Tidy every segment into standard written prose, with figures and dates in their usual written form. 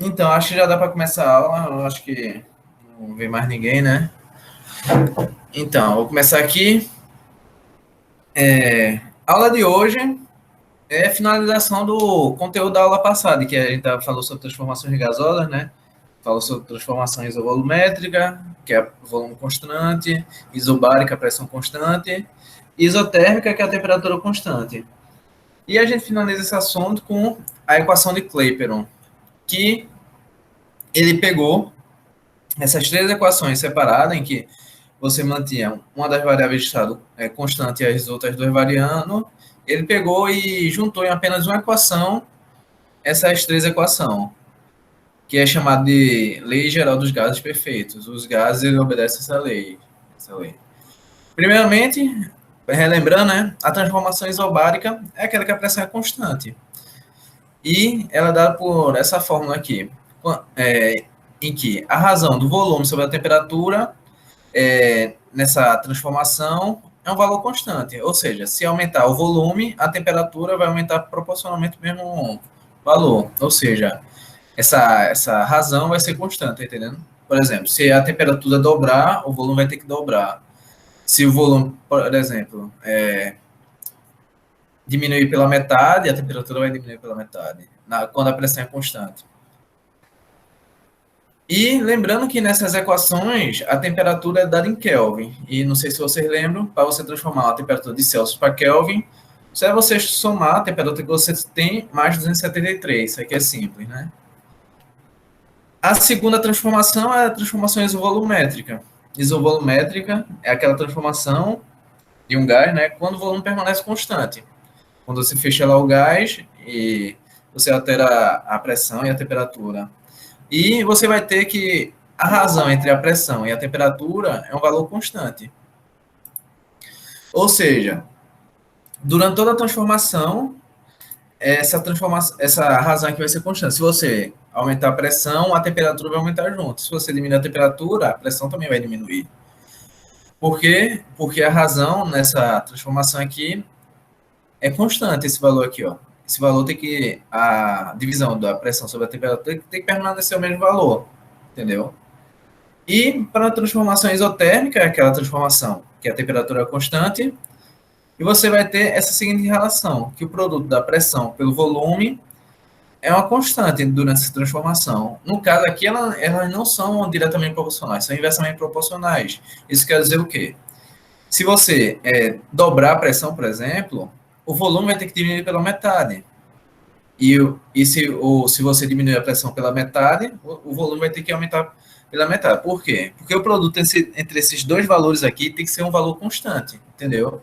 Então, acho que já dá para começar a aula. Eu acho que não vê mais ninguém, né? Então, vou começar aqui. A aula de hoje é a finalização do conteúdo da aula passada, que a gente falou sobre transformações gasosas, né? Falou sobre transformação isovolumétrica, que é volume constante, isobárica, pressão constante, e isotérmica, que é a temperatura constante. E a gente finaliza esse assunto com a equação de Clapeyron, que ele pegou essas três equações separadas, em que você mantinha uma das variáveis de estado constante e as outras duas variando, ele pegou e juntou em apenas uma equação essas três equações, que é chamada de lei geral dos gases perfeitos. Os gases ele obedecem essa lei. Essa lei. Primeiramente, relembrando, né, a transformação isobárica é aquela que a pressão é constante. E ela é dada por essa fórmula aqui, em que a razão do volume sobre a temperatura nessa transformação é um valor constante. Ou seja, se aumentar o volume, a temperatura vai aumentar proporcionalmente o mesmo valor. Ou seja, essa razão vai ser constante, tá entendendo? Por exemplo, se a temperatura dobrar, o volume vai ter que dobrar. Se o volume, por exemplo, diminuir pela metade, a temperatura vai diminuir pela metade, quando a pressão é constante. E lembrando que nessas equações a temperatura é dada em Kelvin. E não sei se vocês lembram, para você transformar a temperatura de Celsius para Kelvin, só é você somar a temperatura que você tem mais 273. Isso aqui é simples, né? A segunda transformação é a transformação isovolumétrica. Isovolumétrica é aquela transformação de um gás, né, quando o volume permanece constante. Quando você fecha lá o gás e você altera a pressão e a temperatura. E você vai ter que a razão entre a pressão e a temperatura é um valor constante. Ou seja, durante toda a transformação, essa razão aqui vai ser constante. Se você aumentar a pressão, a temperatura vai aumentar junto. Se você diminuir a temperatura, a pressão também vai diminuir. Por quê? Porque a razão nessa transformação aqui é constante, esse valor aqui, ó. Esse valor tem que, a divisão da pressão sobre a temperatura tem que permanecer o mesmo valor, entendeu? E para a transformação isotérmica, é aquela transformação que a temperatura é constante, e você vai ter essa seguinte relação, que o produto da pressão pelo volume é uma constante durante essa transformação. No caso aqui, elas não são diretamente proporcionais, são inversamente proporcionais. Isso quer dizer o quê? Se você dobrar a pressão, por exemplo, o volume vai ter que diminuir pela metade. Se você diminuir a pressão pela metade, o volume vai ter que aumentar pela metade. Por quê? Porque o produto entre esses dois valores aqui tem que ser um valor constante, entendeu?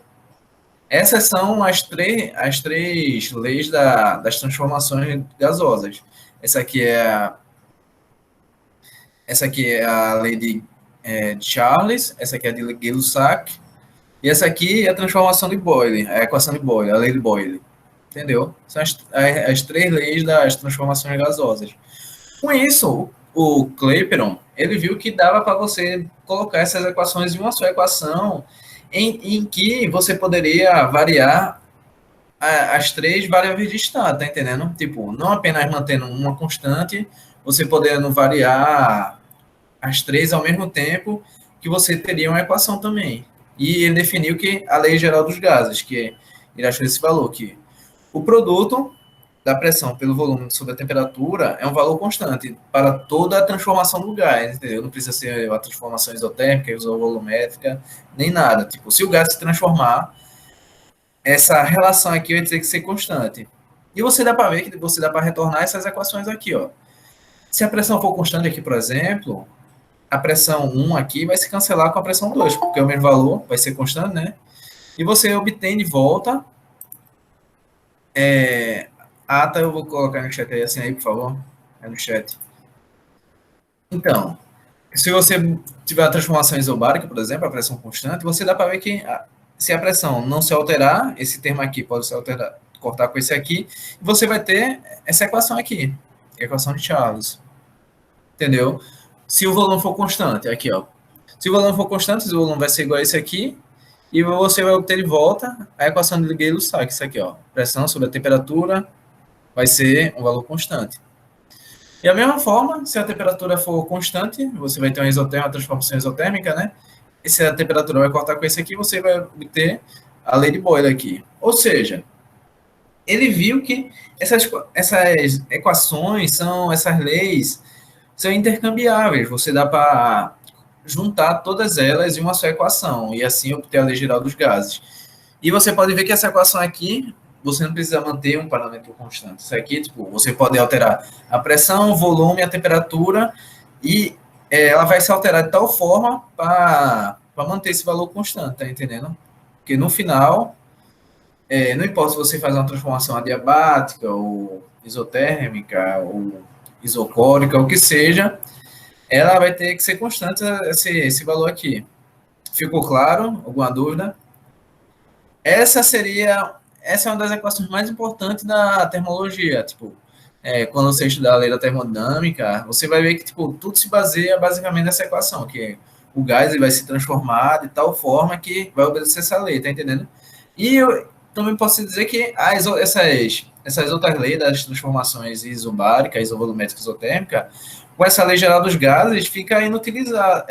Essas são as três leis das transformações gasosas. Essa aqui é a, essa aqui é a lei de Charles, essa aqui é a de Gay-Lussac, e essa aqui é a transformação de Boyle, a equação de Boyle, a lei de Boyle. Entendeu? São as três leis das transformações gasosas. Com isso, o Clapeyron, ele viu que dava para você colocar essas equações em uma só equação, em que você poderia variar as três variáveis de estado, tá entendendo? Tipo, não apenas mantendo uma constante, você podendo variar as três ao mesmo tempo, que você teria uma equação também. E ele definiu que a lei geral dos gases, que ele achou esse valor, que o produto da pressão pelo volume sobre a temperatura é um valor constante para toda a transformação do gás, entendeu? Não precisa ser a transformação isotérmica, isovolumétrica, nem nada. Tipo, se o gás se transformar, essa relação aqui vai ter que ser constante. E você dá para ver que você dá para retornar essas equações aqui, ó. Se a pressão for constante aqui, por exemplo, a pressão 1 aqui vai se cancelar com a pressão 2, porque é o mesmo valor, vai ser constante, né? E você obtém de volta tá, eu vou colocar no chat aí, assim aí, por favor. É no chat. Então, se você tiver a transformação isobárica, por exemplo, a pressão constante, você dá para ver que se a pressão não se alterar, esse termo aqui pode se alterar, cortar com esse aqui, você vai ter essa equação aqui, a equação de Charles. Entendeu? Se o volume for constante, aqui, ó. Se o volume for constante, o volume vai ser igual a esse aqui, e você vai obter de volta a equação de Gay-Lussac, isso aqui, ó. Pressão sobre a temperatura vai ser um valor constante. E a mesma forma, se a temperatura for constante, você vai ter uma transformação isotérmica, né? E se a temperatura vai cortar com esse aqui, você vai obter a lei de Boyle aqui. Ou seja, ele viu que essas equações essas leis são intercambiáveis. Você dá para juntar todas elas em uma só equação e assim obter a lei geral dos gases. E você pode ver que essa equação aqui, você não precisa manter um parâmetro constante. Isso aqui, tipo, você pode alterar a pressão, o volume, a temperatura e ela vai se alterar de tal forma para manter esse valor constante, tá entendendo? Porque no final, não importa se você faz uma transformação adiabática ou isotérmica ou isocórica, o que seja, ela vai ter que ser constante esse valor aqui. Ficou claro? Alguma dúvida? Essa é uma das equações mais importantes da termologia. Tipo, quando você estudar a lei da termodinâmica, você vai ver que tipo, tudo se baseia basicamente nessa equação, que o gás ele vai se transformar de tal forma que vai obedecer essa lei, tá entendendo? E eu também posso dizer que essas outras leis das transformações isobárica, isovolumétrica e isotérmica, com essa lei geral dos gases, fica inutilizado,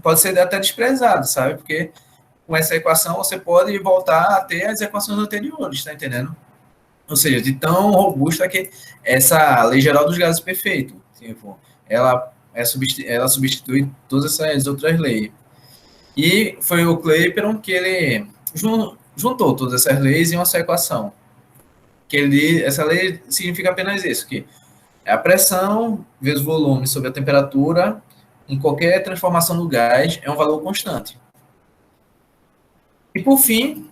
pode ser até desprezado, sabe? Porque com essa equação você pode voltar a ter as equações anteriores, tá entendendo? Ou seja, de tão robusta que essa lei geral dos gases perfeito, tipo, ela substitui todas essas outras leis. E foi o Clapeyron que ele juntou todas essas leis em uma só equação. Essa lei significa apenas isso, que é a pressão vezes o volume sobre a temperatura em qualquer transformação do gás é um valor constante. E por fim,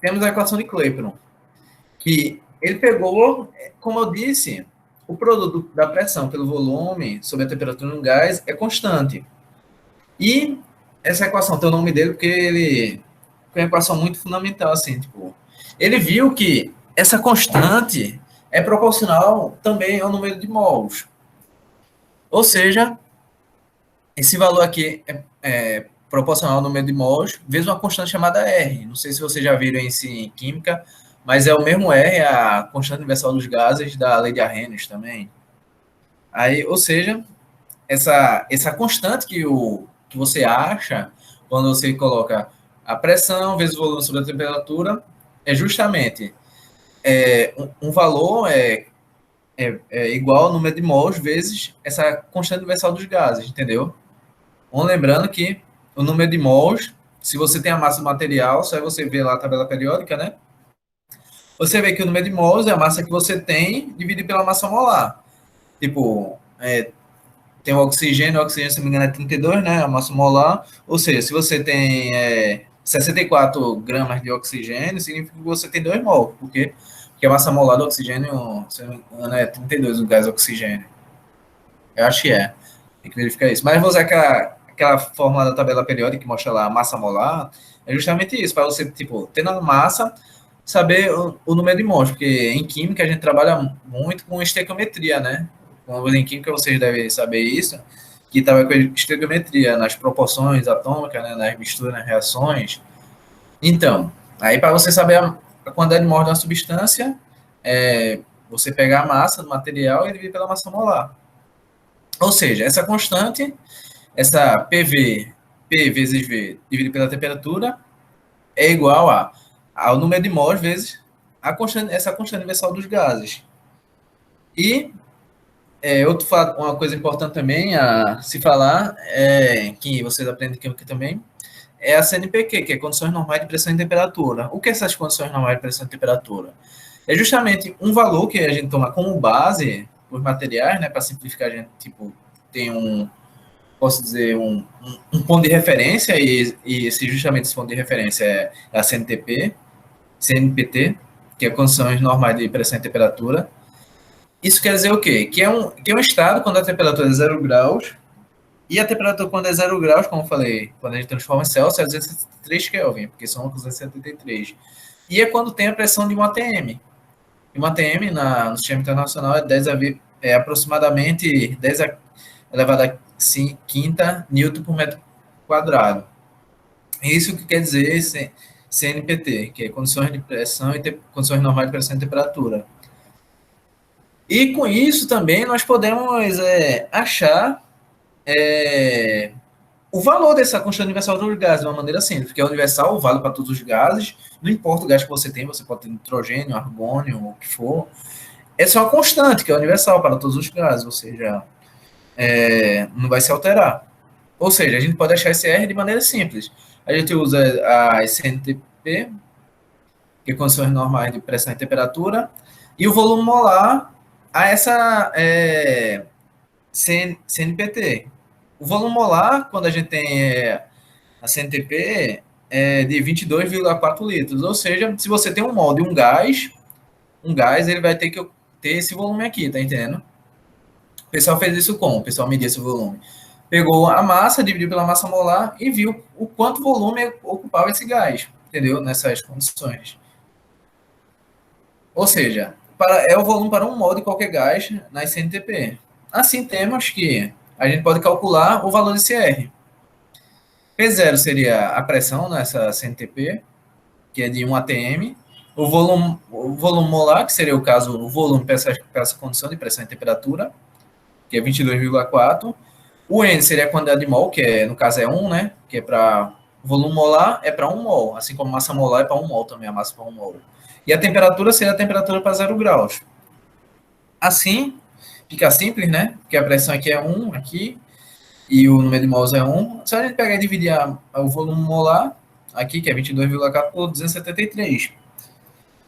temos a equação de Clapeyron, que ele pegou, como eu disse, o produto da pressão pelo volume sobre a temperatura do gás é constante. E essa equação tem o nome dele porque ele foi uma equação muito fundamental, assim, tipo, ele viu que essa constante é proporcional também ao número de mols. Ou seja, esse valor aqui é proporcional ao número de mols vezes uma constante chamada R. Não sei se vocês já viram isso em química, mas é o mesmo R, a constante universal dos gases da lei de Arrhenius também. Aí, ou seja, essa constante que você acha quando você coloca a pressão vezes o volume sobre a temperatura é justamente um valor igual ao número de mols vezes essa constante universal dos gases, entendeu? Lembrando que o número de mols, se você tem a massa do material, só é você ver lá a tabela periódica, né? Você vê que o número de mols é a massa que você tem dividido pela massa molar. Tipo, tem o oxigênio, se não me engano, é 32, né? A massa molar. Ou seja, se você tem 64 gramas de oxigênio, significa que você tem 2 mols. Porque a massa molar do oxigênio, se não me engano, é 32, o gás oxigênio. Eu acho que é. Tem que verificar isso. Mas vou usar aquela fórmula da tabela periódica que mostra lá a massa molar. É justamente isso, para você, tipo, tendo a massa, saber o número de mols. Porque em química a gente trabalha muito com estequiometria, né? Quando em química vocês devem saber isso, que trabalha com estequiometria nas proporções atômicas, né, nas misturas, nas reações. Então, aí para você saber a quantidade de mols de uma substância, você pegar a massa do material e dividir pela massa molar. Ou seja, essa constante, essa PV, P vezes V dividido pela temperatura, é igual ao número de mols vezes essa constante universal dos gases. E uma coisa importante também a se falar, que vocês aprendem química também, é a CNPq, que é condições normais de pressão e temperatura. O que é essas condições normais de pressão e temperatura? É justamente um valor que a gente toma como base os materiais, né, para simplificar, a gente tipo, tem posso dizer, um ponto de referência, e justamente esse ponto de referência é a CNPT, que é condições normais de pressão e temperatura. Isso quer dizer o quê? Que é um estado quando a temperatura é 0 graus, e a temperatura quando é 0 graus, como eu falei, quando a gente transforma em Celsius, é 273 Kelvin, porque são 273. E é quando tem a pressão de 1 atm. E 1 atm no sistema internacional é aproximadamente 10 elevado a quinta newton por metro quadrado. Isso que quer dizer CNPT, que é condições de pressão condições normais de pressão e temperatura. E com isso também nós podemos achar o valor dessa constante universal dos gases de uma maneira simples, porque é universal, vale para todos os gases, não importa o gás que você tem, você pode ter nitrogênio, argônio, o que for. Essa é uma constante, que é universal para todos os gases, ou seja, não vai se alterar. Ou seja, a gente pode achar esse R de maneira simples. A gente usa a SNTP, que é condições normais de pressão e temperatura, e o volume molar a essa CNPT. O volume molar, quando a gente tem a CNTP, é de 22,4 litros. Ou seja, se você tem um mol de um gás ele vai ter que ter esse volume aqui, tá entendendo? O pessoal fez isso como? O pessoal mediu esse volume. Pegou a massa, dividiu pela massa molar e viu o quanto volume ocupava esse gás, entendeu? Nessas condições. Ou seja, é o volume para um mol de qualquer gás na CNTP. Assim, temos que a gente pode calcular o valor desse R. P0 seria a pressão nessa CNTP, que é de 1 atm. O volume molar, que seria o caso, o volume para essa condição de pressão e temperatura, que é 22,4. O N seria a quantidade de mol, que no caso é 1, né? Que é para volume molar é para 1 mol, assim como massa molar é para 1 mol também, a massa para 1 mol. E a temperatura seria a temperatura para 0 graus. Assim, fica simples, né? Porque a pressão aqui é 1, aqui, e o número de mols é 1. Só a gente pegar e dividir o volume molar, aqui, que é 22,4 por 273.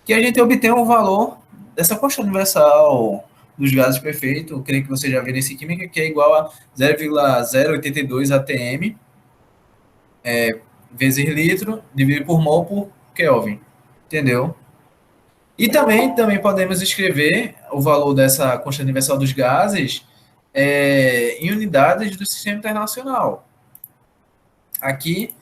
Que a gente obtém o valor dessa constante universal dos gases perfeito, eu creio que você já viu nesse química, que é igual a 0,082 atm vezes litro, dividido por mol por Kelvin. Entendeu? E também podemos escrever o valor dessa constante universal dos gases em unidades do sistema internacional. Aqui,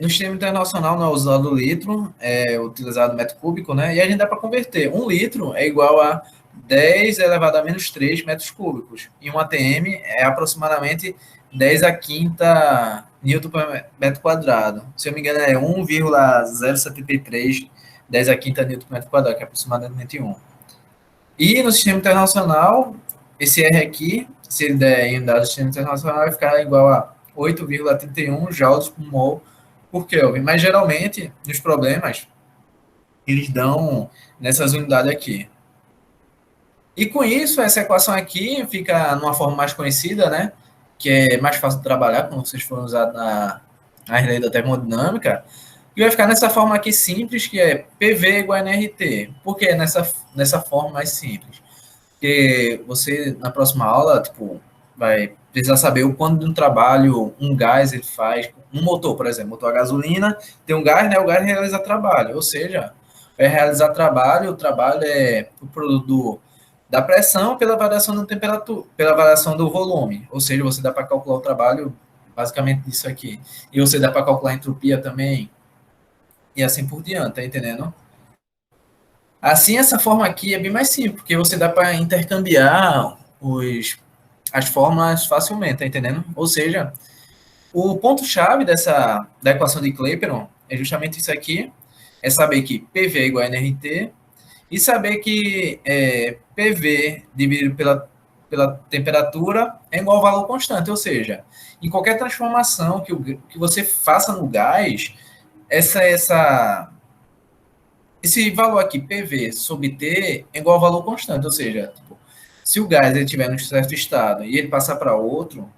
no sistema internacional não é usado o litro, é utilizado o metro cúbico, né? E a gente dá para converter. 1 litro é igual a 10 elevado a menos 3 metros cúbicos. E 1 atm é aproximadamente 10 a quinta newton por metro quadrado. Se eu não me engano, é 1,073 10 a quinta newton por metro quadrado, que é aproximadamente 1. E no sistema internacional, esse R aqui, se ele der em unidade do sistema internacional, vai ficar igual a 8,31 joules por mol por Kelvin. Mas geralmente, nos problemas, eles dão nessas unidades aqui. E com isso, essa equação aqui fica numa forma mais conhecida, né? Que é mais fácil de trabalhar, quando vocês forem usar na lei da termodinâmica. E vai ficar nessa forma aqui simples, que é PV igual a nRT. Por que nessa forma mais simples? Porque você, na próxima aula, tipo, vai precisar saber o quanto de um trabalho um gás ele faz. Um motor, por exemplo, motor a gasolina, tem um gás, né? O gás realiza trabalho. Ou seja, vai realizar trabalho, o trabalho é o produto da pressão pela variação da temperatura, pela variação do volume. Ou seja, você dá para calcular o trabalho basicamente disso aqui. E você dá para calcular a entropia também, e assim por diante, tá entendendo? Assim, essa forma aqui é bem mais simples, porque você dá para intercambiar as fórmulas facilmente, tá entendendo? Ou seja, o ponto-chave da equação de Clapeyron é justamente isso aqui, é saber que PV é igual a nRT, e saber que PV dividido pela temperatura é igual ao valor constante, ou seja, em qualquer transformação que você faça no gás, esse valor aqui, PV sobre T, é igual ao valor constante, ou seja, tipo, se o gás estiver num certo estado e ele passar para outro,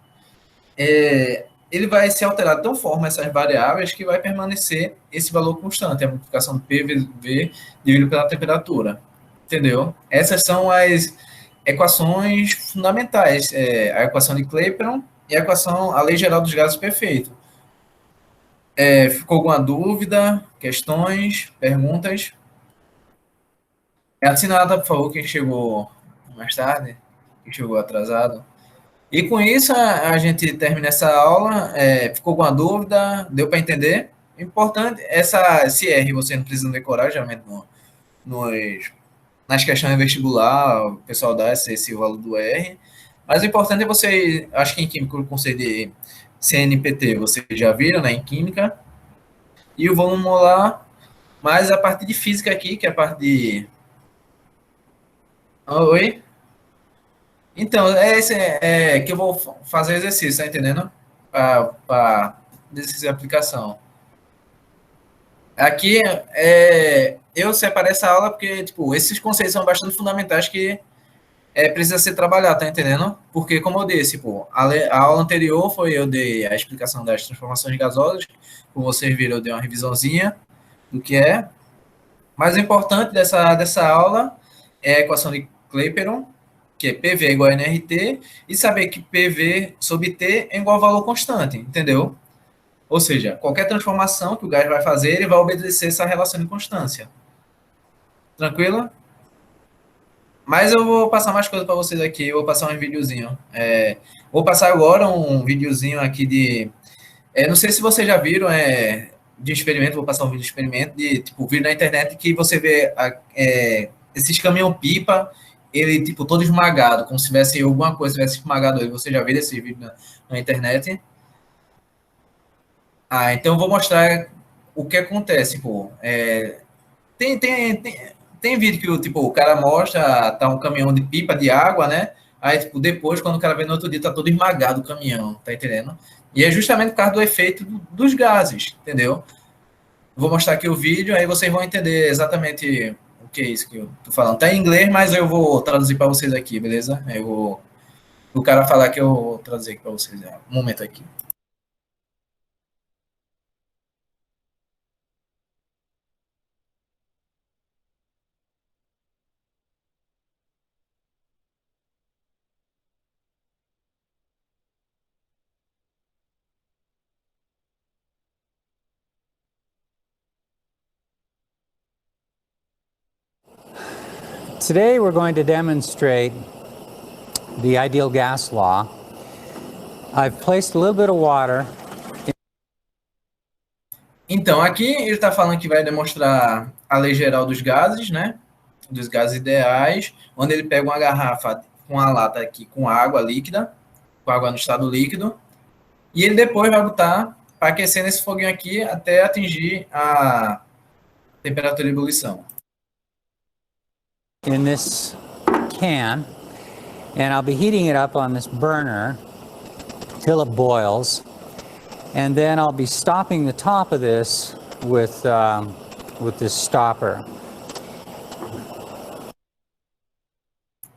ele vai se alterar de tal forma essas variáveis que vai permanecer esse valor constante, a multiplicação do PV dividido pela temperatura. Entendeu? Essas são as equações fundamentais, a equação de Clapeyron e a lei geral dos gases perfeito. Ficou alguma dúvida, questões, perguntas? Assinada, por favor, quem chegou mais tarde, quem chegou atrasado. E com isso, a gente termina essa aula. Ficou alguma dúvida? Deu para entender? Importante, esse R você não precisa decorar, geralmente nas questões de vestibular, o pessoal dá esse valor do R. Mas o importante é você, acho que em química, o conceito de CNPT, vocês já viram, né, em química. E o volume molar, mas a parte de física aqui, que é a parte Oi? Então, é esse que eu vou fazer exercício, tá entendendo? Para exercício de aplicação. Aqui, eu separei essa aula porque, tipo, esses conceitos são bastante fundamentais que precisa ser trabalhado, tá entendendo? Porque, como eu disse, pô, a aula anterior foi eu dei a explicação das transformações gasosas, como vocês viram, eu dei uma revisãozinha do que é. Mas o importante dessa aula é a equação de Clapeyron, que é PV é igual a nRT, e saber que PV sobre T é igual a valor constante, entendeu? Ou seja, qualquer transformação que o gás vai fazer, ele vai obedecer essa relação de constância. Tranquilo? Mas eu vou passar mais coisas para vocês aqui. Eu vou passar um videozinho. Vou passar agora um videozinho aqui de. Não sei se vocês já viram de experimento. Vou passar um vídeo de experimento de tipo vídeo na internet que você vê esses caminhão-pipa, ele tipo todo esmagado, como se tivesse alguma coisa tivesse esmagado ele. Você já viu esse vídeo na internet? Então eu vou mostrar o que acontece, pô. Tem, tem, tem, tem vídeo que tipo, o cara mostra, tá um caminhão de pipa de água, né? Aí, tipo, depois, quando o cara vê no outro dia, tá todo esmagado o caminhão, tá entendendo? E é justamente por causa do efeito dos gases, entendeu? Vou mostrar aqui o vídeo, aí vocês vão entender exatamente o que é isso que eu tô falando. Tá em inglês, mas eu vou traduzir para vocês aqui, beleza? O cara falar que eu vou traduzir aqui para vocês. Um momento aqui. Today we're going to demonstrate the ideal gas law. I've placed a little bit of water. Então, aqui ele está falando que vai demonstrar a lei geral dos gases, né? Dos gases ideais, onde ele pega uma garrafa com a lata aqui com água líquida, com água no estado líquido, e ele depois vai botar para aquecer nesse foguinho aqui até atingir a temperatura de ebulição. In this can, and I'll be heating it up on this burner till it boils, and then I'll be stopping the top of this with this stopper.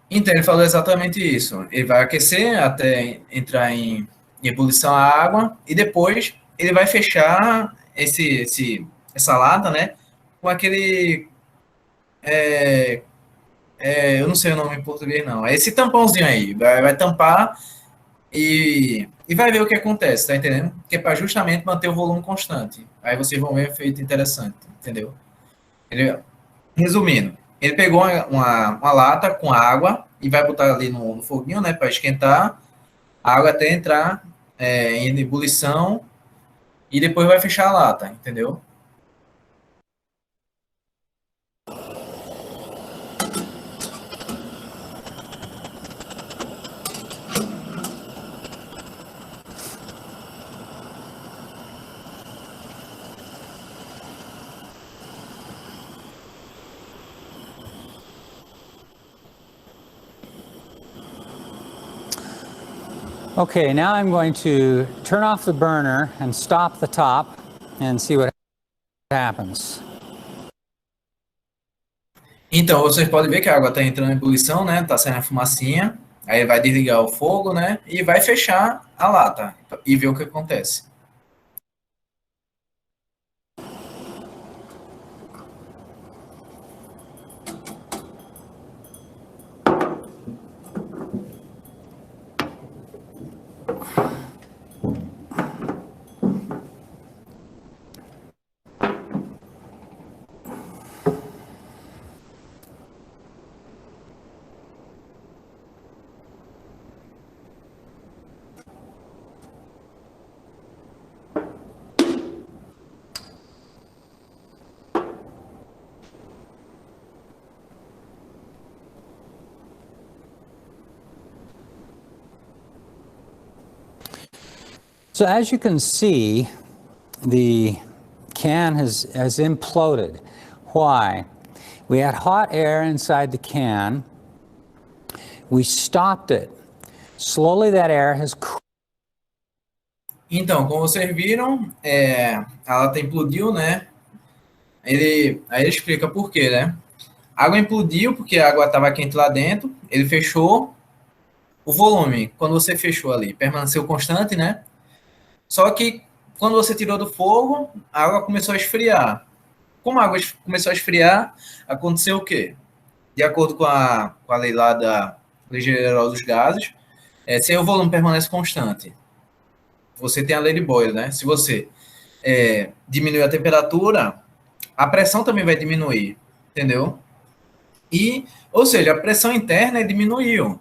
Então, ele falou exatamente isso. Ele vai aquecer até entrar em ebulição a água e depois ele vai fechar essa lata, né? Com aquele. Eu não sei o nome em português, não. É esse tampãozinho aí. Vai tampar e vai ver o que acontece, tá entendendo? Que é para justamente manter o volume constante. Aí vocês vão ver um efeito interessante, entendeu? Resumindo, ele pegou uma lata com água e vai botar ali no foguinho, né, para esquentar a água até entrar em ebulição e depois vai fechar a lata, entendeu? Okay, now I'm going to turn off the burner and stop the top and see what happens. Então, vocês podem ver que a água está entrando em ebulição, né? Tá saindo a fumacinha. Aí vai desligar o fogo, né? E vai fechar a lata e ver o que acontece. So as you can see, the can has imploded. Why? We had hot air inside the can, We stopped it. Slowly that air has cooled. Então, como vocês viram, a lata implodiu, né? Aí ele explica por quê, né? A água implodiu porque a água estava quente lá dentro, ele fechou o volume. Quando você fechou ali, permaneceu constante, né? Só que quando você tirou do fogo, a água começou a esfriar. Como a água começou a esfriar, aconteceu o quê? De acordo com a lei lá da Lei Geral dos Gases, se o volume permanece constante, você tem a lei de Boyle, né? Se você diminuir a temperatura, a pressão também vai diminuir, entendeu? Ou seja, a pressão interna diminuiu,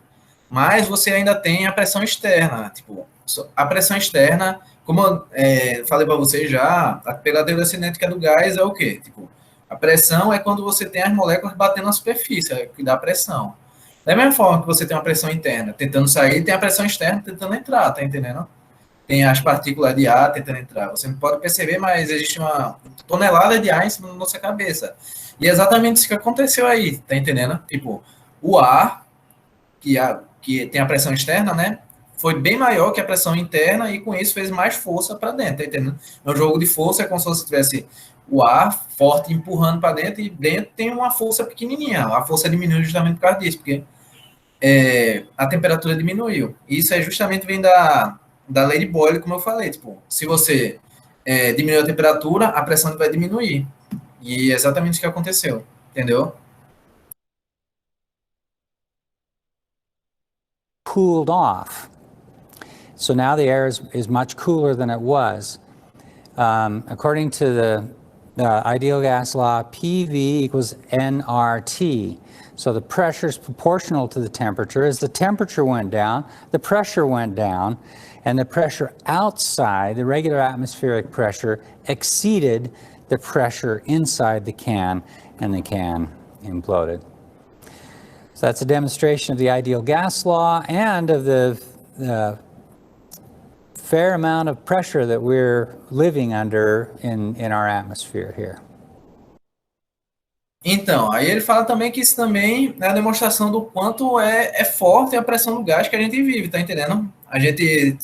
mas você ainda tem a pressão externa. Tipo, a pressão externa, como eu falei para você já, pela teoria cinética do gás é o quê? Tipo, a pressão é quando você tem as moléculas batendo na superfície, que dá pressão. Da mesma forma que você tem uma pressão interna tentando sair, tem a pressão externa tentando entrar, tá entendendo? Tem as partículas de ar tentando entrar. Você não pode perceber, mas existe uma tonelada de ar em cima da nossa cabeça. E é exatamente isso que aconteceu aí, tá entendendo? Tipo, o ar, que tem a pressão externa, né? Foi bem maior que a pressão interna e com isso fez mais força para dentro, tá entendendo? É um jogo de força, é como se você tivesse o ar forte empurrando para dentro e dentro tem uma força pequenininha. A força diminuiu justamente por causa disso, porque a temperatura diminuiu. Isso é justamente vem da lei de Boyle, como eu falei. Tipo, se você diminuir a temperatura, a pressão vai diminuir. E é exatamente o que aconteceu, entendeu? Cooled off. So now the air is much cooler than it was. According to the ideal gas law, PV equals nRT. So the pressure is proportional to the temperature. As the temperature went down, the pressure went down, and the pressure outside, the regular atmospheric pressure, exceeded the pressure inside the can, and the can imploded. So that's a demonstration of the ideal gas law and of the fair amount of pressure that we're living under in our atmosphere here. Então, aí ele fala também que isso também é a demonstração do quanto é forte a pressão do gás que a gente vive, tá entendendo? A gente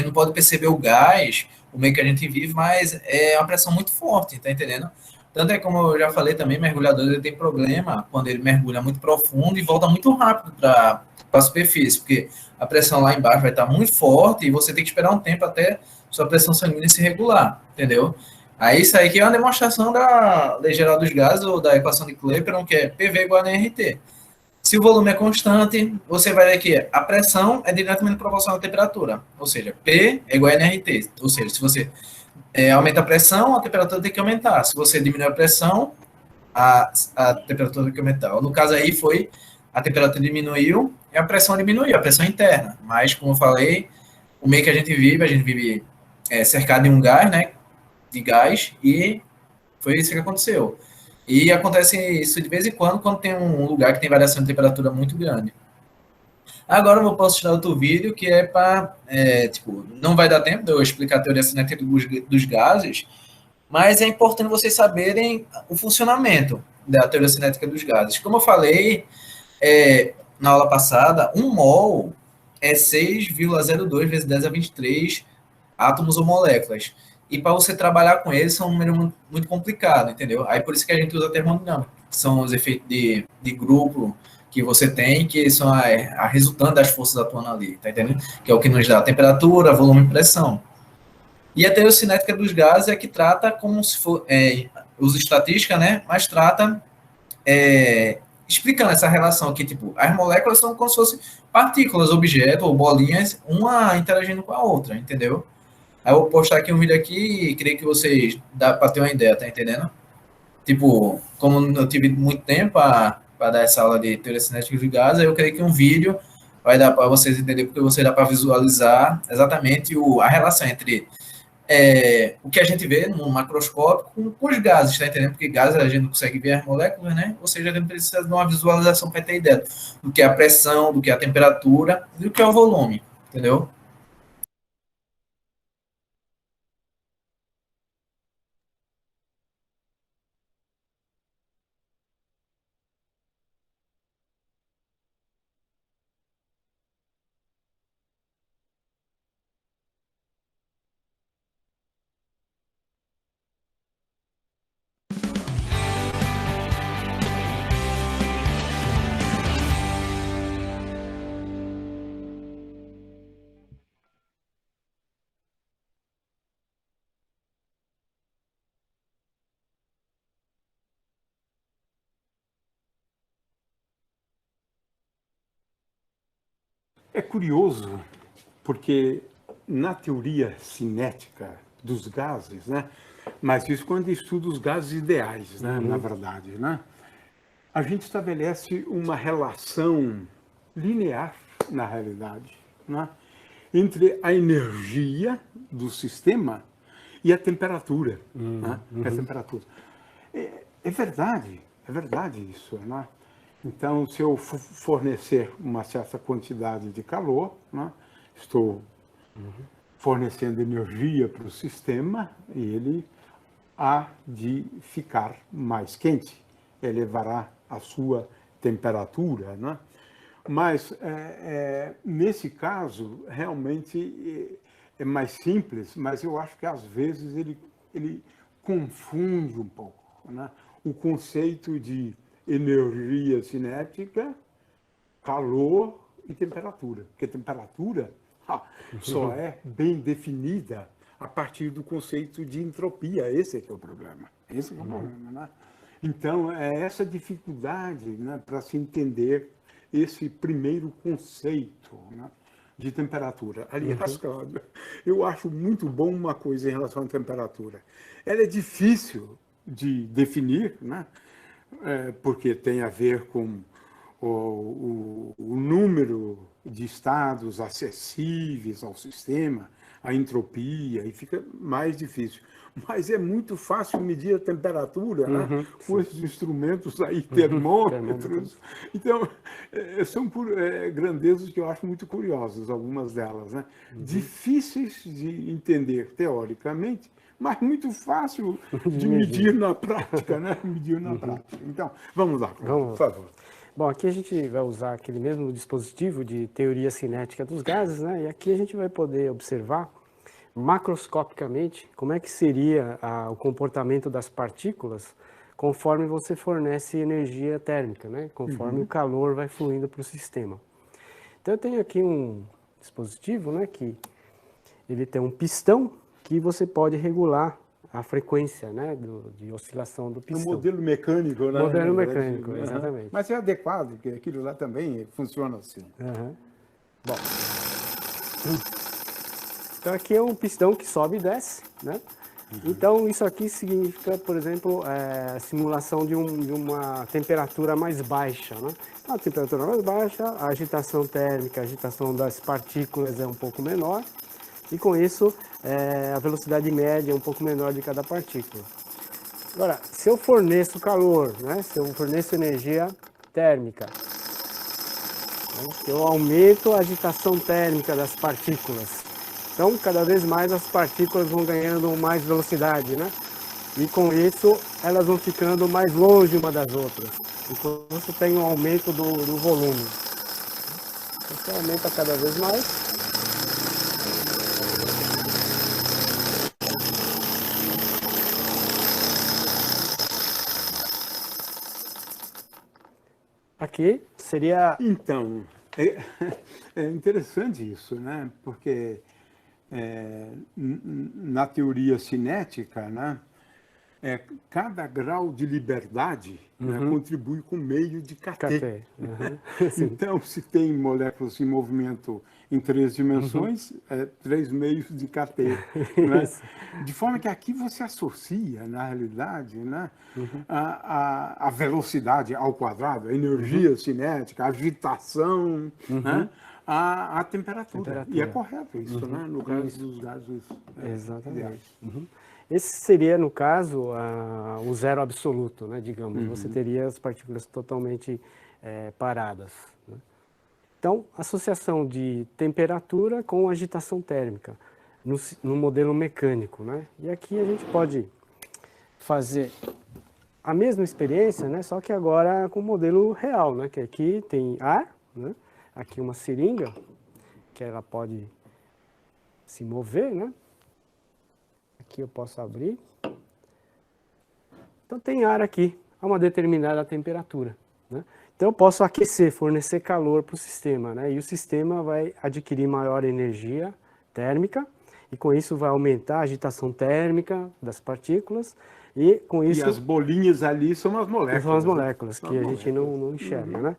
não pode perceber o gás, o meio que a gente vive, mas é uma pressão muito forte, tá entendendo? Tanto é como eu já falei também, mergulhador ele tem problema quando ele mergulha muito profundo e volta muito rápido para a superfície, porque a pressão lá embaixo vai estar muito forte e você tem que esperar um tempo até sua pressão sanguínea se regular, entendeu? Aí isso aí que é uma demonstração da lei geral dos gases ou da equação de Clapeyron, que é PV igual a nRT. Se o volume é constante, você vai ver que a pressão é diretamente proporcional à temperatura, ou seja, P é igual a nRT. Ou seja, se você aumenta a pressão, a temperatura tem que aumentar. Se você diminui a pressão, a temperatura tem que aumentar. No caso aí foi a temperatura diminuiu e a pressão diminuiu, a pressão interna. Mas, como eu falei, o meio que a gente vive cercado de um gás, né? De gás, e foi isso que aconteceu. E acontece isso de vez em quando tem um lugar que tem variação de temperatura muito grande. Agora eu posso tirar outro vídeo que é para, tipo, não vai dar tempo de eu explicar a teoria cinética dos gases, mas é importante vocês saberem o funcionamento da teoria cinética dos gases. Como eu falei na aula passada, um mol é 6,02 vezes 10 a 23 átomos ou moléculas. E para você trabalhar com eles, são um número muito, muito complicado, entendeu? Aí por isso que a gente usa a termodinâmica, que são os efeitos de grupo que você tem, que são a resultante das forças atuando ali, tá entendendo? Que é o que nos dá temperatura, volume e pressão. E a teorocinética dos gases é que trata como se for, usa estatística, né? Mas trata explicando essa relação aqui, tipo, as moléculas são como se fossem partículas, objetos ou bolinhas, uma interagindo com a outra, entendeu? Aí eu vou postar aqui um vídeo aqui e queria que vocês dá para ter uma ideia, tá entendendo? Tipo, como eu tive muito tempo para dar essa aula de teoria cinética de gases, eu creio que um vídeo vai dar para vocês entenderem, porque você dá para visualizar exatamente a relação entre o que a gente vê no macroscópio com os gases, tá entendendo? Porque gases a gente não consegue ver as moléculas, né? Ou seja, a gente precisa de uma visualização para ter ideia do que é a pressão, do que é a temperatura e do que é o volume, entendeu? É curioso, porque na teoria cinética dos gases, né? Mas isso quando estuda os gases ideais, né? Na verdade, né? A gente estabelece uma relação linear, na realidade, né? Entre a energia do sistema e a temperatura. Né? A temperatura. É verdade isso. Né? Então, se eu fornecer uma certa quantidade de calor, né? Estou fornecendo energia para o sistema e ele há de ficar mais quente, elevará a sua temperatura, né? Mas, nesse caso, realmente é mais simples, mas eu acho que, às vezes, ele confunde um pouco, né? O conceito de energia cinética, calor e temperatura. Porque temperatura só é bem definida a partir do conceito de entropia. Esse é que é o problema. Esse é que é o problema, né? Então, é essa dificuldade, né, para se entender esse primeiro conceito, né, de temperatura. Aliás, Cláudio, eu acho muito bom uma coisa em relação à temperatura. Ela é difícil de definir, né, porque tem a ver com o número de estados acessíveis ao sistema, a entropia, e fica mais difícil. Mas é muito fácil medir a temperatura, né? Com esses instrumentos aí, termômetros. Então, são grandezas que eu acho muito curiosas, algumas delas, né? Difíceis de entender teoricamente, mas muito fácil de medir na prática, né? Medir na prática. Então, vamos lá, por favor. Bom, aqui a gente vai usar aquele mesmo dispositivo de teoria cinética dos gases, né? E aqui a gente vai poder observar macroscopicamente como é que seria o comportamento das partículas conforme você fornece energia térmica, né? Conforme o calor vai fluindo para o sistema. Então eu tenho aqui um dispositivo, né, que ele tem um pistão que você pode regular a frequência, né, de oscilação do pistão. Um modelo mecânico, né? Modelo mecânico, exatamente. Mas é adequado, porque aquilo lá também funciona assim. Bom, então aqui é um pistão que sobe e desce, né? Então isso aqui significa, por exemplo, a simulação de uma temperatura mais baixa, né? A temperatura mais baixa, a agitação térmica, a agitação das partículas é um pouco menor, e com isso a velocidade média é um pouco menor de cada partícula. Agora, se eu forneço calor, né? Se eu forneço energia térmica, né? Eu aumento a agitação térmica das partículas. Então, cada vez mais as partículas vão ganhando mais velocidade, né? E com isso, elas vão ficando mais longe uma das outras. E com isso tem um aumento do volume. Você aumenta cada vez mais. Aqui seria... Então, é interessante isso, né? Porque na teoria cinética, né, cada grau de liberdade, né, contribui com meio de kT. Então, se tem moléculas em movimento em 3 dimensões, 3 meios de kT. Né? De forma que aqui você associa, na realidade, né, a velocidade ao quadrado, a energia cinética, a agitação, né, a temperatura. E é correto isso, né? No caso dos gases. Exatamente. Esse seria, no caso, o zero absoluto, né? Digamos. Você teria as partículas totalmente paradas. Né? Então, associação de temperatura com agitação térmica no modelo mecânico. Né? E aqui a gente pode fazer a mesma experiência, né? Só que agora com o modelo real, né? Que aqui tem ar, né? Aqui uma seringa, que ela pode se mover, né? Aqui eu posso abrir. Então tem ar aqui a uma determinada temperatura, né? Então eu posso aquecer, fornecer calor para o sistema, né? E o sistema vai adquirir maior energia térmica e com isso vai aumentar a agitação térmica das partículas E com E isso, as bolinhas ali são as moléculas. são as né? moléculas São que as a gente moléculas. não enxerga, né?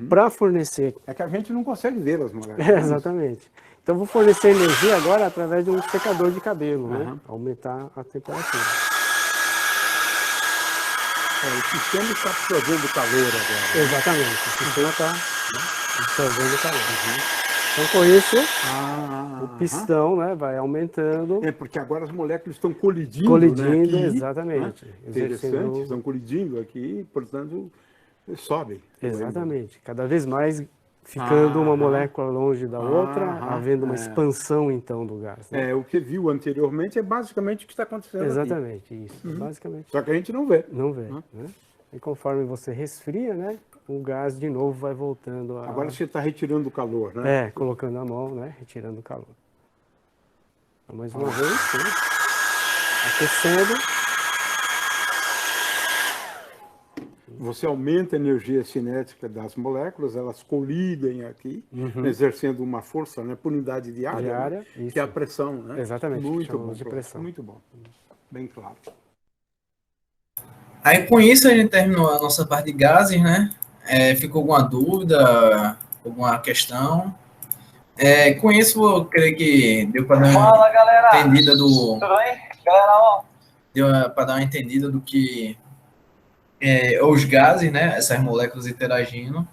Para fornecer É que a gente não consegue ver as moléculas. exatamente. Então, vou fornecer energia agora através de um secador de cabelo, né? Aumentar a temperatura. O sistema está absorvendo calor agora. Exatamente. O sistema está absorvendo calor. Então, com isso, o pistão, né, vai aumentando. É, porque agora as moléculas estão colidindo, Colidindo, né, aqui, exatamente. Né? Exercendo- Interessante, estão colidindo aqui, portanto, sobem. Exatamente. Cada vez mais ficando uma molécula longe da outra, havendo uma expansão, então, do gás. Né? É, o que viu anteriormente é basicamente o que está acontecendo aqui. Exatamente, isso. Basicamente. Só que a gente não vê. Não vê. Né? E conforme você resfria, né, o gás de novo vai voltando a... Agora você está retirando o calor, né? colocando a mão, né, retirando o calor. Então, mais uma vez, né, aquecendo. Você aumenta a energia cinética das moléculas, elas colidem aqui, exercendo uma força, né, por unidade de área, né, que é a pressão. Né? Exatamente, Muito chamamos bom, de pressão. muito bom. Bem claro. Aí com isso a gente terminou a nossa parte de gases, né? Ficou alguma dúvida, alguma questão? Com isso, eu creio que deu para dar uma entendida do. Tudo bem? Galera, deu para dar uma entendida do que os gases, né? Essas moléculas interagindo.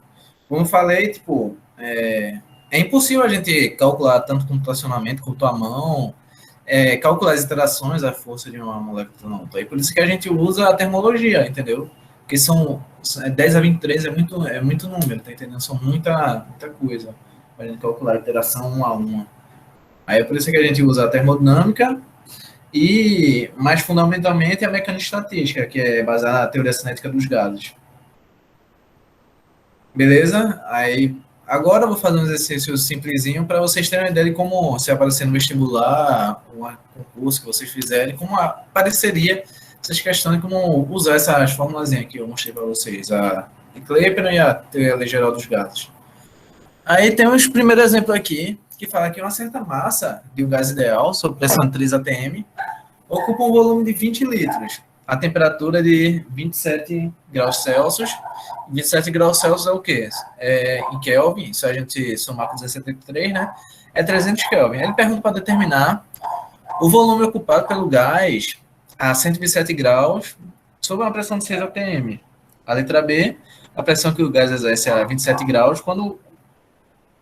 Como eu falei, tipo, é impossível a gente calcular tanto computacionalmente quanto à mão, calcular as interações, a força de uma molécula não. Então, é por isso que a gente usa a termologia, entendeu? Porque são 10 a 23 é muito número, tá entendendo? São muita coisa para a gente calcular a interação uma a uma. Aí é por isso que a gente usa a termodinâmica e, mais fundamentalmente, a mecânica estatística, que é baseada na teoria cinética dos gases. Beleza? Aí, agora eu vou fazer um exercício simplesinho para vocês terem uma ideia de como, se aparecer no vestibular, um concurso que vocês fizerem, como apareceria essas questões de como usar essas formulazinhas que eu mostrei para vocês, a de Kleppner e a teoria geral dos gases. Aí tem os primeiros exemplos aqui, que fala que uma certa massa de um gás ideal, sob pressão 3 atm, ocupa um volume de 20 litros, a temperatura de 27 graus Celsius. 27 graus Celsius é o quê? Em Kelvin, se a gente somar com 173, né? É 300 Kelvin. Ele pergunta para determinar o volume ocupado pelo gás a 127 graus sob uma pressão de 6 atm. A letra B, a pressão que o gás exerce a 27 graus quando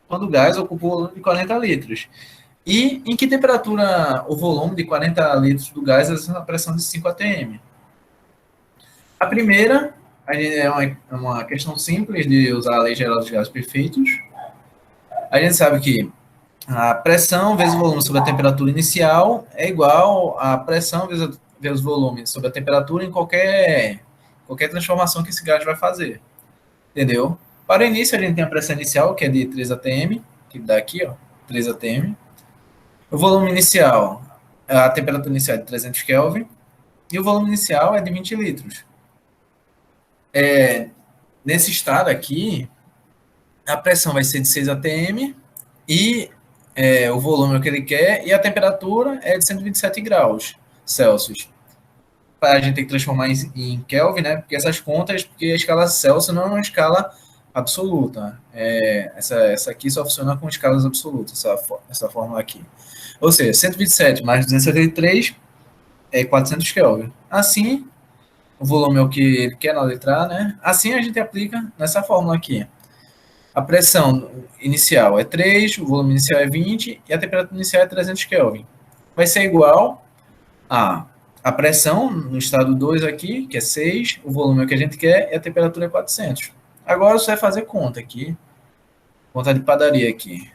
o gás ocupa um volume de 40 litros. E em que temperatura o volume de 40 litros do gás exerce a pressão de 5 atm? A primeira é uma questão simples de usar a lei geral dos gases perfeitos. A gente sabe que a pressão vezes o volume sobre a temperatura inicial é igual a pressão vezes o volume sobre a temperatura em qualquer transformação que esse gás vai fazer. Entendeu? Para o início, a gente tem a pressão inicial, que é de 3 atm, que dá aqui, ó, 3 atm. O volume inicial, a temperatura inicial é de 300 Kelvin, e o volume inicial é de 20 litros. Nesse estado aqui, a pressão vai ser de 6 atm e o volume é o que ele quer e a temperatura é de 127 graus Celsius. A gente tem que transformar em Kelvin, né? Porque essas contas, porque a escala Celsius não é uma escala absoluta. Essa aqui só funciona com escalas absolutas, essa fórmula aqui. Ou seja, 127 mais 273 é 400 Kelvin. Assim, o volume é o que ele quer na letra A, né? Assim a gente aplica nessa fórmula aqui. A pressão inicial é 3, o volume inicial é 20 e a temperatura inicial é 300 Kelvin. Vai ser igual a pressão no estado 2 aqui, que é 6, o volume é o que a gente quer e a temperatura é 400. Agora você vai fazer conta aqui, conta de padaria aqui.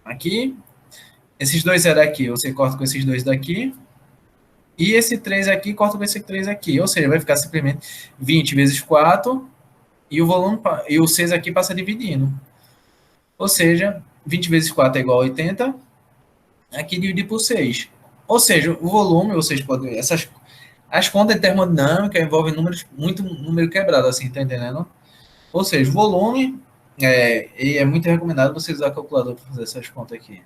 Aqui, esses dois zero aqui, você corta com esses dois daqui, e esse 3 aqui corta com esse 3 aqui, ou seja, vai ficar simplesmente 20 vezes 4, e o volume, e o 6 aqui passa dividindo. Ou seja, 20 vezes 4 é igual a 80, aqui dividir por 6. Ou seja, o volume, vocês podem... As contas de termodinâmica envolvem número quebrado, assim, tá entendendo? Ou seja, o volume, e é muito recomendado você usar a calculadora para fazer essas contas aqui.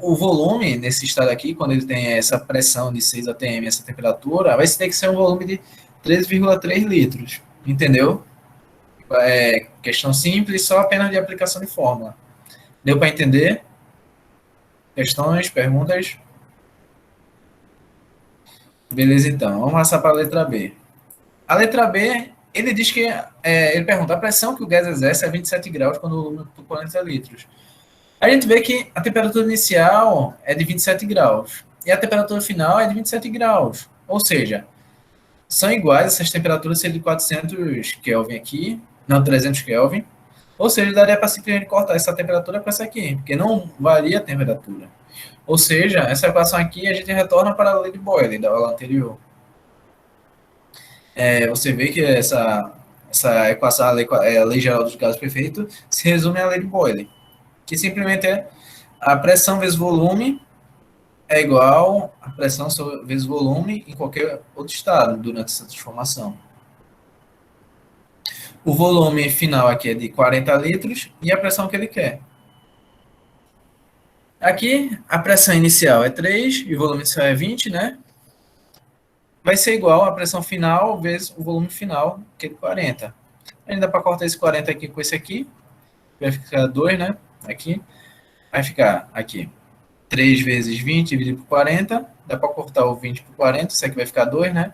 O volume nesse estado aqui, quando ele tem essa pressão de 6 atm, essa temperatura, vai ter que ser um volume de 13,3 litros, entendeu? É questão simples, só apenas de aplicação de fórmula. Deu para entender? Questões, perguntas? Beleza, então. Vamos passar para a letra B. A letra B, ele diz que, ele pergunta, a pressão que o gás exerce é 27 graus quando o volume por 40 litros. A gente vê que a temperatura inicial é de 27 graus e a temperatura final é de 27 graus. Ou seja, são iguais essas temperaturas ser de 400 Kelvin aqui, não 300 Kelvin. Ou seja, daria para simplesmente cortar essa temperatura com essa aqui, porque não varia a temperatura. Ou seja, essa equação aqui a gente retorna para a lei de Boyle da aula anterior. Você vê que essa equação, a lei geral dos gases perfeitos, se resume à lei de Boyle, que simplesmente é a pressão vezes volume é igual a pressão vezes volume em qualquer outro estado durante essa transformação. O volume final aqui é de 40 litros e a pressão que ele quer. Aqui, a pressão inicial é 3 e o volume inicial é 20, né? Vai ser igual a pressão final vezes o volume final, que é 40. Ainda para cortar esse 40 aqui com esse aqui, vai ficar 2, né? Aqui. Vai ficar aqui 3 vezes 20 dividido por 40. Dá para cortar o 20 por 40, isso aqui vai ficar 2, né?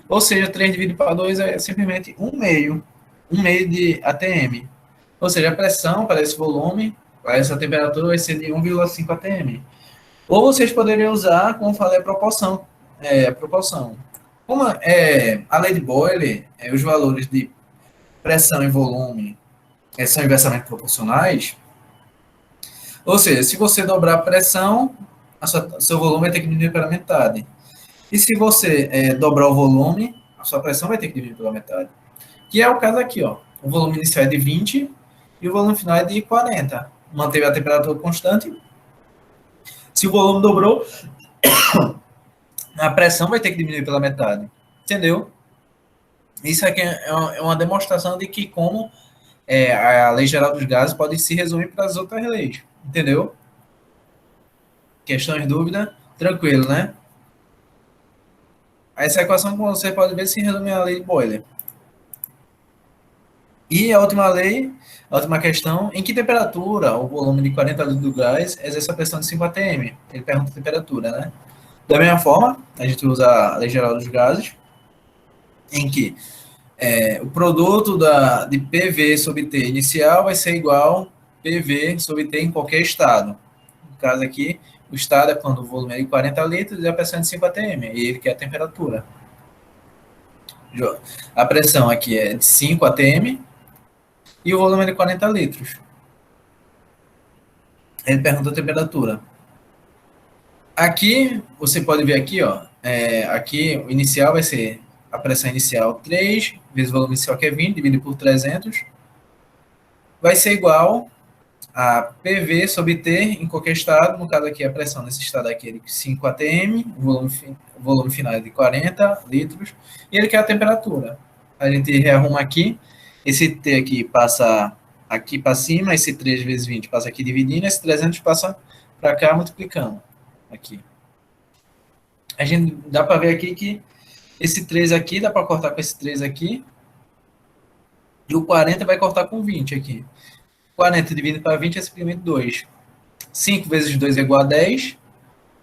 Ou seja, 3 dividido por 2 é simplesmente 1 meio de ATM. Ou seja, a pressão para esse volume, para essa temperatura, vai ser de 1,5 ATM. Ou vocês poderiam usar, como falei, a proporção. Como a lei de Boyle, os valores de pressão e volume são inversamente proporcionais, ou seja, se você dobrar a pressão, seu volume vai ter que diminuir pela metade. E se você dobrar o volume, a sua pressão vai ter que diminuir pela metade. Que é o caso aqui, ó. O volume inicial é de 20 e o volume final é de 40. Manteve a temperatura constante. Se o volume dobrou, a pressão vai ter que diminuir pela metade. Entendeu? Isso aqui é uma demonstração de que como a lei geral dos gases pode se resumir para as outras leis. Entendeu? Questões, dúvida? Tranquilo, né? Essa equação, como você pode ver, se resume à lei de Boyle. E a última lei, a última questão, em que temperatura o volume de 40 litros do gás exerce a pressão de 5 atm? Ele pergunta a temperatura, né? Da mesma forma, a gente usa a lei geral dos gases, em que o produto de PV sobre T inicial vai ser igual a PV sobre T em qualquer estado. No caso aqui, o estado é quando o volume é de 40 litros e a pressão é de 5 atm, e ele quer a temperatura. A pressão aqui é de 5 atm, e o volume é de 40 litros. Ele pergunta a temperatura. Aqui, você pode ver aqui, ó, aqui o inicial vai ser a pressão inicial 3, vezes o volume inicial que é 20, dividido por 300, vai ser igual a PV sobre T em qualquer estado, no caso aqui a pressão nesse estado aqui é de 5 atm, o volume final é de 40 litros, e ele quer a temperatura. A gente rearruma aqui, esse T aqui passa aqui para cima, esse 3 vezes 20 passa aqui dividindo, esse 300 passa para cá multiplicando. Aqui. A gente dá para ver aqui que esse 3 aqui dá para cortar com esse 3 aqui, e o 40 vai cortar com 20 aqui. 40 dividido para 20 é simplesmente 2. 5 vezes 2 é igual a 10.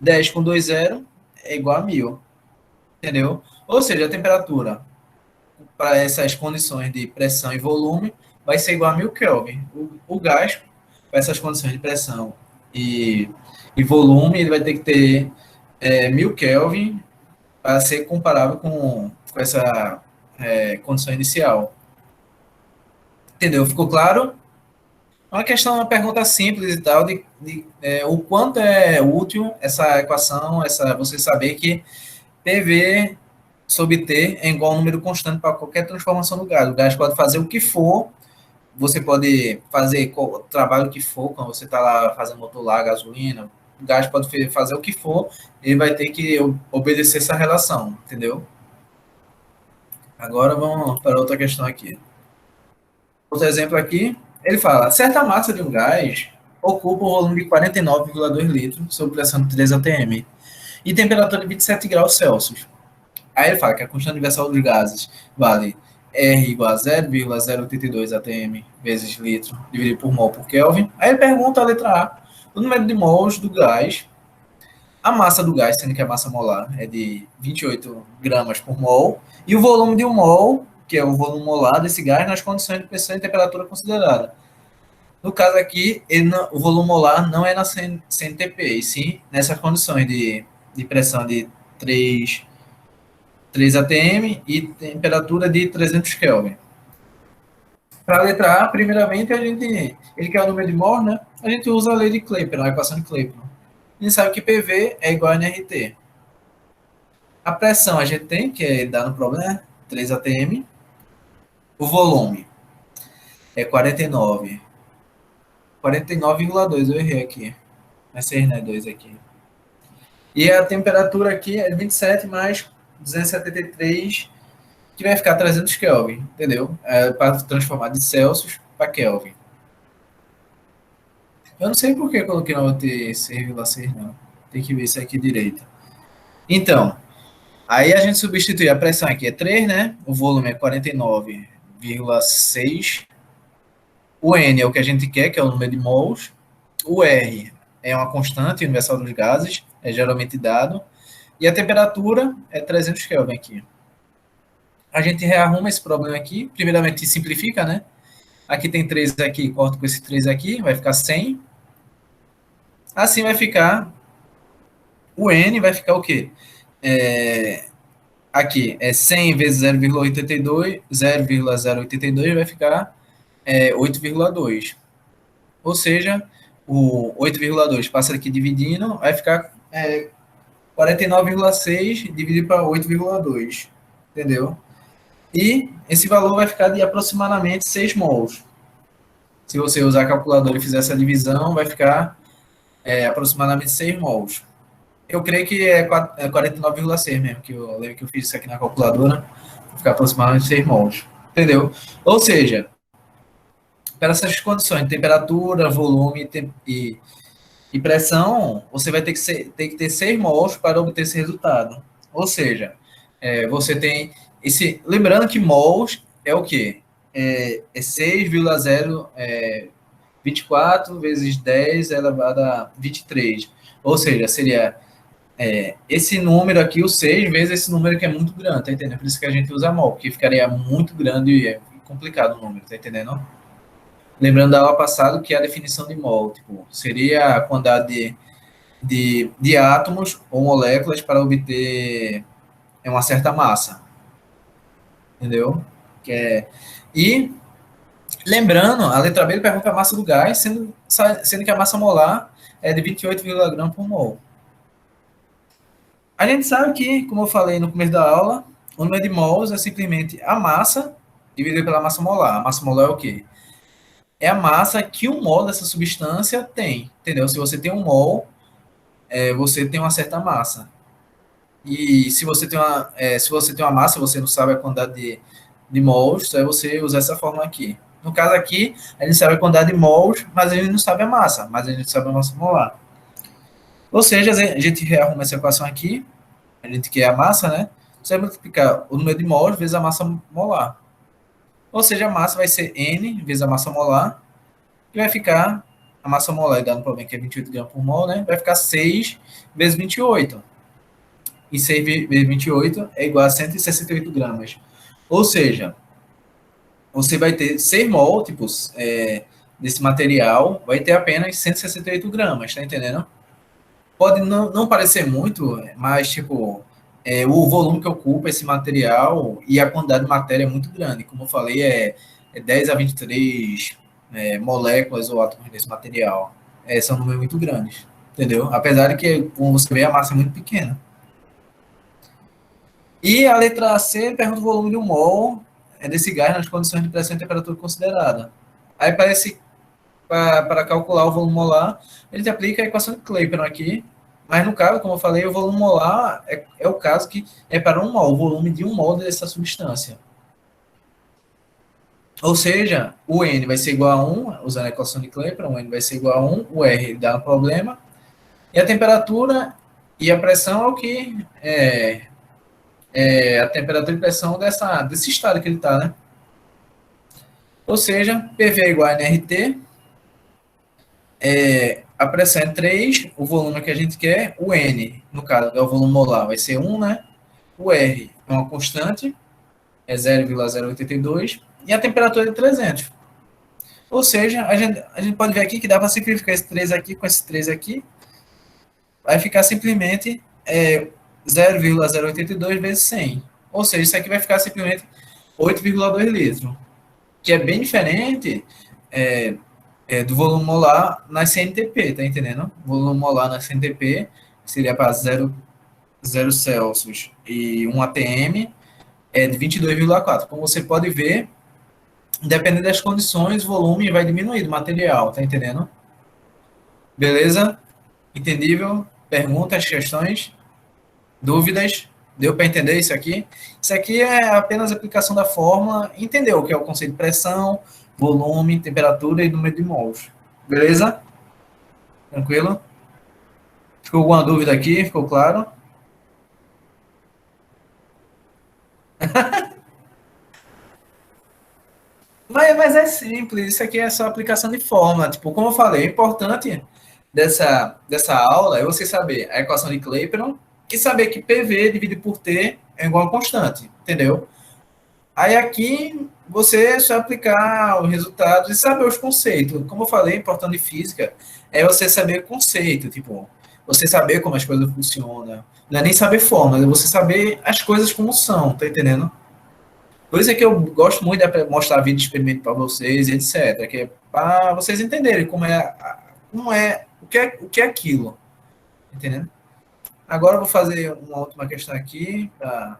10 com 2, 0 é igual a 1000. Entendeu? Ou seja, a temperatura para essas condições de pressão e volume vai ser igual a 1000 Kelvin. O gás, para essas condições de pressão e volume, ele vai ter que ter 1000 Kelvin para ser comparável com essa condição inicial. Entendeu? Ficou claro? Uma pergunta simples e tal, o quanto é útil essa equação, você saber que PV sobre T é igual a um número constante para qualquer transformação do gás. O gás pode fazer o que for, você pode fazer o trabalho que for, quando você está lá fazendo motor lá, gasolina, o gás pode fazer o que for, ele vai ter que obedecer essa relação, entendeu? Agora vamos para outra questão aqui. Outro exemplo aqui, ele fala, certa massa de um gás ocupa o volume de 49,2 litros sob pressão de 3 atm e temperatura de 27 graus Celsius. Aí ele fala que a constante universal dos gases vale R igual a 0,082 atm vezes litro dividido por mol por Kelvin. Aí ele pergunta a letra A, o número de mols do gás, a massa do gás, sendo que a massa molar é de 28 gramas por mol, e o volume de um mol, que é o volume molar desse gás, nas condições de pressão e temperatura considerada. No caso aqui, o volume molar não é na CNTP, e sim nessas condições de pressão de 3 atm e temperatura de 300 Kelvin. Para a letra A, primeiramente, ele quer o número de mol, né? A gente usa a lei de Clapeyron, a equação de Clapeyron. A gente sabe que PV é igual a nRT. A pressão a gente tem, que é dado no problema, 3 atm. O volume é 49,2, eu errei aqui. Mas 6, né? 2 aqui. E a temperatura aqui é 27 mais 273, que vai ficar 300 Kelvin, entendeu? Para transformar de Celsius para Kelvin. Eu não sei por que eu coloquei 96,6, não. Tem que ver isso aqui direito. Então, aí a gente substitui a pressão aqui é 3, né? O volume é 49,6. O N é o que a gente quer, que é o número de mols. O R é uma constante universal dos gases, é geralmente dado. E a temperatura é 300 Kelvin aqui. A gente rearruma esse problema aqui. Primeiramente, simplifica, né? Aqui tem 3 aqui, corto com esse 3 aqui, vai ficar 100. Assim vai ficar... O N vai ficar o quê? Aqui é 100 vezes 0,082 vai ficar 8,2. Ou seja, o 8,2 passa aqui dividindo, vai ficar 49,6 dividido para 8,2. Entendeu? E esse valor vai ficar de aproximadamente 6 mols. Se você usar a calculadora e fizer essa divisão, vai ficar aproximadamente 6 mols. Eu creio que é 49,6 mesmo, que eu lembro que eu fiz isso aqui na calculadora, vai ficar aproximadamente 6 mols. Entendeu? Ou seja, para essas condições de temperatura, volume e pressão, você vai ter que ter 6 mols para obter esse resultado. Ou seja, você tem esse... Lembrando que mols é o quê? É 6,024 vezes 10 elevado a 23. Ou seja, seria esse número aqui, o 6, vezes esse número que é muito grande, tá entendendo? Por isso que a gente usa mol, porque ficaria muito grande e complicado o número, tá entendendo? Lembrando da aula passada que a definição de mol, tipo, seria a quantidade de átomos ou moléculas para obter uma certa massa. Entendeu? E, lembrando, a letra B pergunta a massa do gás, sendo que a massa molar é de 28, gramas por mol. A gente sabe que, como eu falei no começo da aula, o número de mols é simplesmente a massa dividido pela massa molar. A massa molar é o quê? É a massa que um mol dessa substância tem, entendeu? Se você tem um mol, você tem uma certa massa. E se você tem uma massa, você não sabe a quantidade de mols, só é você usar essa fórmula aqui. No caso aqui, a gente sabe a quantidade de mols, mas a gente não sabe a massa, mas a gente sabe a massa molar. Ou seja, a gente rearruma essa equação aqui, a gente quer a massa, né? Você vai multiplicar o número de mols vezes a massa molar. Ou seja, a massa vai ser N vezes a massa molar, e vai ficar, a massa molar, dando no problema que é 28 gramas por mol, né? Vai ficar 6 vezes 28. E 6 vezes 28 é igual a 168 gramas. Ou seja, você vai ter 6 mol, desse material, vai ter apenas 168 gramas, tá entendendo? Pode não parecer muito, mas, o volume que ocupa esse material e a quantidade de matéria é muito grande. Como eu falei, é 10 a 23 moléculas ou átomos desse material. São números muito grandes, entendeu? Apesar de que, como você vê, a massa é muito pequena. E a letra C pergunta o volume de um mol desse gás nas condições de pressão e temperatura considerada. Aí, para calcular o volume molar, ele aplica a equação de Clapeyron aqui, mas no caso, como eu falei, o volume molar é o caso que é para um mol, o volume de um mol dessa substância. Ou seja, o N vai ser igual a 1, usando a equação de Clapeyron, o N vai ser igual a 1, o R dá um problema, e a temperatura e a pressão é o que é a temperatura e pressão desse estado que ele está, né? Ou seja, PV é igual a nRT, a pressão é 3, o volume que a gente quer, o N, no caso, é o volume molar, vai ser 1, né? O R é uma constante, é 0,082, e a temperatura é 300. Ou seja, a gente pode ver aqui que dá para simplificar esse 3 aqui com esse 3 aqui, vai ficar simplesmente 0,082 vezes 100. Ou seja, isso aqui vai ficar simplesmente 8,2 litros, que é bem diferente do volume molar na CNTP, tá entendendo? O volume molar na CNTP seria para 0 Celsius e 1 atm é de 22,4. Como você pode ver, dependendo das condições, o volume vai diminuir do material, tá entendendo? Beleza? Entendível? Perguntas, questões, dúvidas? Deu para entender isso aqui? Isso aqui é apenas a aplicação da fórmula, entendeu o que é o conceito de pressão, volume, temperatura e número de mols. Beleza? Tranquilo? Ficou alguma dúvida aqui? Ficou claro? Mas é simples, isso aqui é só aplicação de fórmula. Tipo, como eu falei, o importante dessa aula é você saber a equação de Clapeyron e saber que PV dividido por T é igual a constante, entendeu? Aí aqui você só aplicar os resultados e saber os conceitos. Como eu falei, o importante de física é você saber o conceito, tipo, você saber como as coisas funcionam. Não é nem saber fórmula, é você saber as coisas como são, tá entendendo? Por isso é que eu gosto muito de mostrar vídeo de experimento para vocês, etc. Que é para vocês entenderem o que é aquilo. Entendendo? Agora eu vou fazer uma última questão aqui, para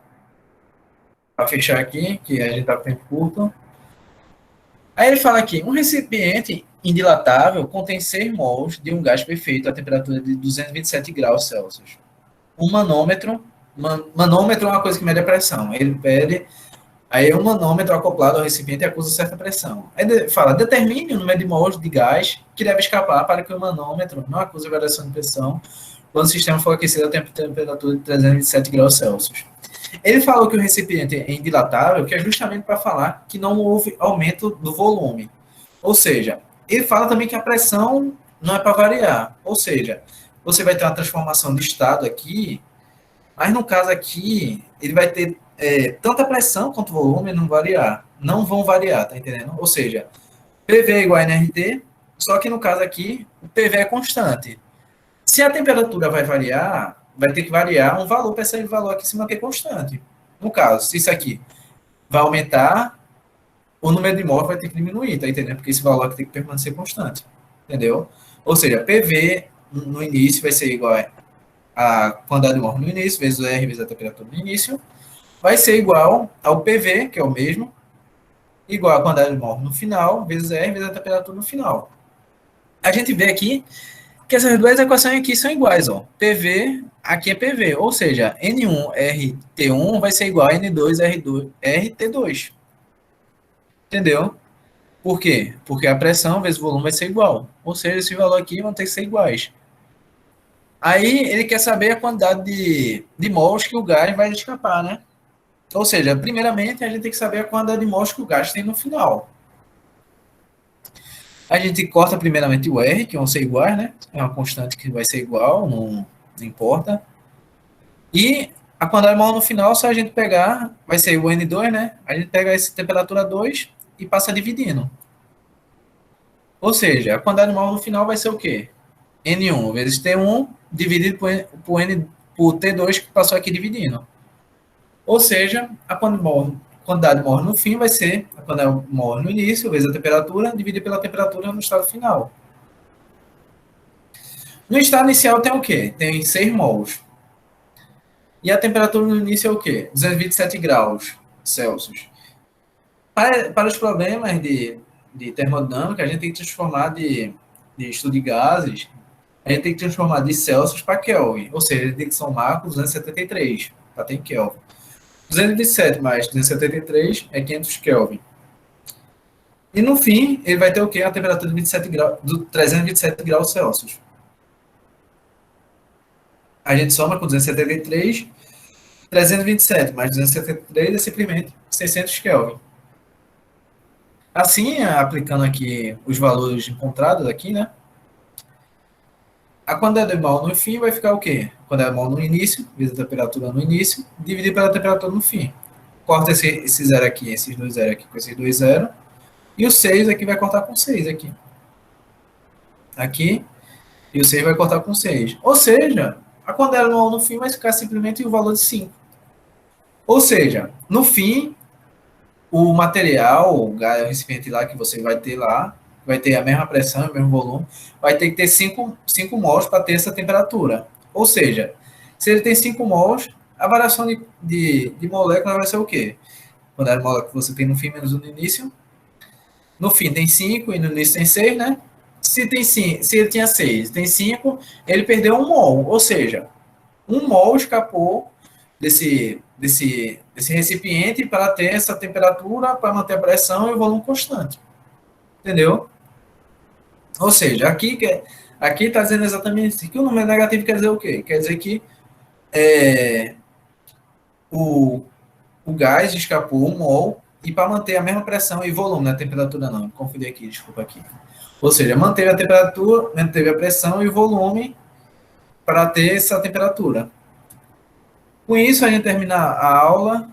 fechar aqui, que a gente está com tempo curto. Aí ele fala aqui, um recipiente indilatável contém 6 mols de um gás perfeito a temperatura de 227 graus Celsius. Um manômetro é uma coisa que mede a pressão. Ele pede. Aí um manômetro acoplado ao recipiente acusa certa pressão. Aí fala, determine o número de mols de gás que deve escapar para que o manômetro não acuse variação de pressão quando o sistema for aquecido a temperatura de 327 graus Celsius. Ele falou que o recipiente é indilatável, que é justamente para falar que não houve aumento do volume. Ou seja, ele fala também que a pressão não é para variar. Ou seja, você vai ter uma transformação de estado aqui, mas no caso aqui, ele vai ter tanto a pressão quanto o volume não variar. Não vão variar, tá entendendo? Ou seja, PV é igual a nRT, só que no caso aqui, o PV é constante. Se a temperatura vai variar, vai ter que variar um valor para esse valor aqui se manter constante. No caso, se isso aqui vai aumentar, o número de mols vai ter que diminuir, tá entendendo? Porque esse valor aqui tem que permanecer constante, entendeu? Ou seja, PV no início vai ser igual a quantidade de mols no início, vezes o R, vezes a temperatura no início, vai ser igual ao PV, que é o mesmo, igual a quantidade de mols no final, vezes R, vezes a temperatura no final. A gente vê aqui que essas duas equações aqui são iguais, ó. PV, aqui é PV, ou seja, N1RT1 vai ser igual a N2RT2. Entendeu? Por quê? Porque a pressão vezes o volume vai ser igual. Ou seja, esse valor aqui vão ter que ser iguais. Aí ele quer saber a quantidade de mols que o gás vai escapar, né? Ou seja, primeiramente a gente tem que saber a quantidade de mols que o gás tem no final. A gente corta primeiramente o R, que vão ser iguais, né? É uma constante que vai ser igual, não importa. E a quantidade de mol no final, só a gente pegar, vai ser o N2, né? A gente pega essa temperatura 2 e passa dividindo. Ou seja, a quantidade de mol no final vai ser o quê? N1 vezes T1 dividido por T2 que passou aqui dividindo. Ou seja, a quantidade de mols no fim vai ser a quantidade de mols no início vezes a temperatura dividida pela temperatura no estado final. No estado inicial tem o quê? Tem 6 mols. E a temperatura no início é o quê? 227 graus Celsius. Para os problemas de termodinâmica, a gente tem que transformar de estudo de gases, a gente tem que transformar de Celsius para Kelvin. Ou seja, a gente tem que somar com 273 para ter Kelvin. 227 mais 273 é 500 Kelvin. E no fim, ele vai ter o quê? A temperatura de 27 graus, do 327 graus Celsius. A gente soma com 273, 327 mais 273 é simplesmente 600 Kelvin. Assim, aplicando aqui os valores encontrados aqui, né? A quantidade de mol no fim vai ficar o quê? A quantidade de mol no início, vezes a temperatura no início, dividido pela temperatura no fim. Corta esse zero aqui, esses dois zero aqui com esses dois zero. E o 6 aqui vai cortar com 6 aqui. Aqui. E o 6 vai cortar com 6. Ou seja, a quantidade de mol no fim vai ficar simplesmente o valor de 5. Ou seja, no fim, o material, o recipiente lá que você vai ter lá, vai ter a mesma pressão, o mesmo volume, vai ter que ter 5 mols para ter essa temperatura. Ou seja, se ele tem 5 mols, a variação de molécula vai ser o quê? A quantidade de molécula que você tem no fim menos no início. No fim tem 5 e no início tem 6, né? Se ele tinha 6, tem 5, ele perdeu 1 mol. Ou seja, 1 mol escapou desse recipiente para ter essa temperatura, para manter a pressão e o volume constante. Entendeu? Ou seja, aqui está dizendo exatamente isso. Que o número negativo quer dizer o quê? Quer dizer que o gás escapou 1 mol e para manter a mesma pressão e volume, na temperatura não, confundi aqui, desculpa aqui. Ou seja, manteve a temperatura, manteve a pressão e o volume para ter essa temperatura. Com isso, a gente termina a aula.